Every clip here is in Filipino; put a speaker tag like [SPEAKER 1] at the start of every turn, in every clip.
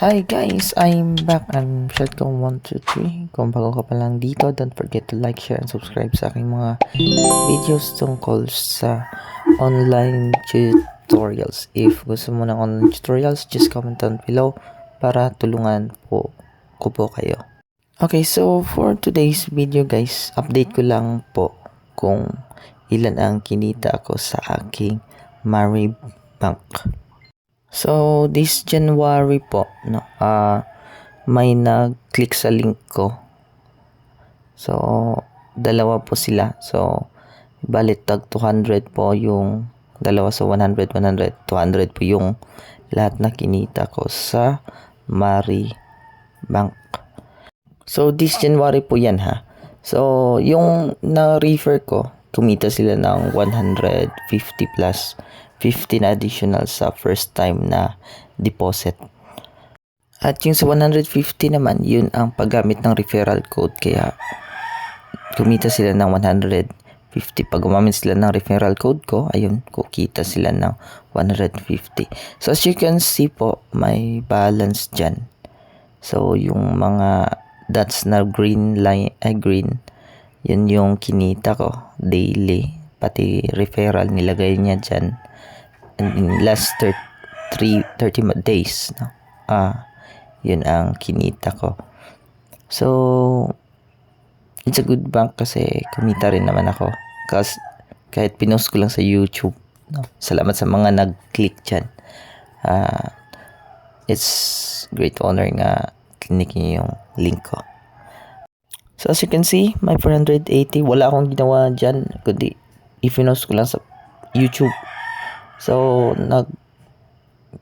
[SPEAKER 1] Hi guys, I'm back. I'm Shotcom123. Kung bago ka pa lang dito, don't forget to like, share, and subscribe sa aking mga videos tungkol sa online tutorials. If gusto mo ng online tutorials, just comment down below para tulungan ko po kayo. Okay, so for today's video guys, update ko lang po kung ilan ang kinita ko sa aking Maribank. So, this January po, no, may nag-click sa link ko. So, dalawa po sila. So, balit tag 200 po yung dalawa. So, 100, 100, 200 po yung lahat na kinita ko sa Maribank. So, this January po yan ha. So, yung na-refer ko, kumita sila ng 150 plus 15 additional sa first time na deposit. At yung sa 150 naman, yun ang paggamit ng referral code. Kaya kumita sila ng 150. Pag gumamit sila ng referral code ko, ayun, kukita sila ng 150. So as you can see po, may balance dyan. So yung mga dots na green line, green, yun yung kinita ko daily. Pati referral nilagay niya dyan. And in last 30 days, no? Yun ang kinita ko. So, it's a good bank kasi kumita rin naman ako. Kasi kahit pinost ko lang sa YouTube, no? Salamat sa mga nag-click dyan. It's great honor nga click niyo yung link ko. So, as you can see, my 480, wala akong ginawa dyan, kundi i-pinost ko lang sa YouTube. So,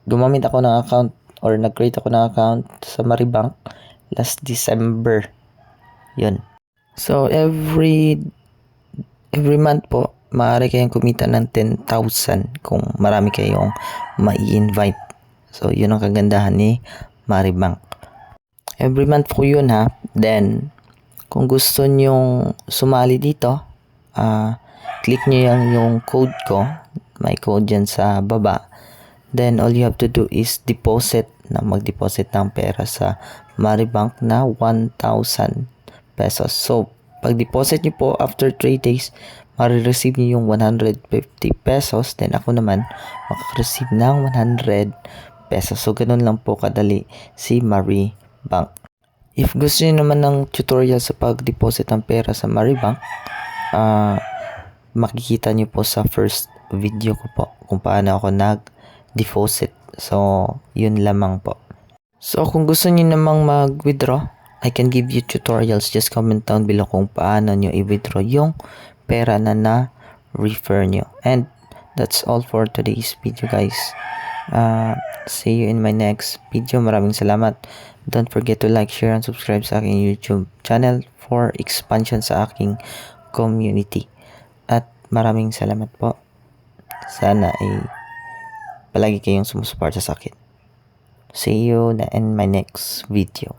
[SPEAKER 1] gumamit ako ng account or nag-create ako ng account sa Maribank last December. Yun. So, every month po, maaari kayong kumita ng 10,000 kung marami kayong mai-invite. So, yun ang kagandahan ni Maribank. Every month po yun ha. Then, kung gusto nyong sumali dito, click nyo yung code ko. May code dyan sa baba. Then, all you have to do is mag-deposit ng pera sa Maribank na 1,000 pesos. So, pag-deposit nyo po after 3 days, marireceive nyo yung 150 pesos. Then, ako naman, makaka-receive ng 100 pesos. So, ganun lang po kadali si Maribank. If gusto nyo naman ng tutorial sa pag-deposit ng pera sa Maribank, makikita nyo po sa first video ko po kung paano ako nag-deposit. So, yun lamang po. So, kung gusto niyo namang mag-withdraw, I can give you tutorials. Just comment down below kung paano nyo i-withdraw yung pera na na-refer nyo. And that's all for today's video, guys. See you in my next video. Maraming salamat. Don't forget to like, share, and subscribe sa aking YouTube channel for expansion sa aking community. At maraming salamat po. Sana ay palagi kayong sumusuporta sa akin. See you in my next video.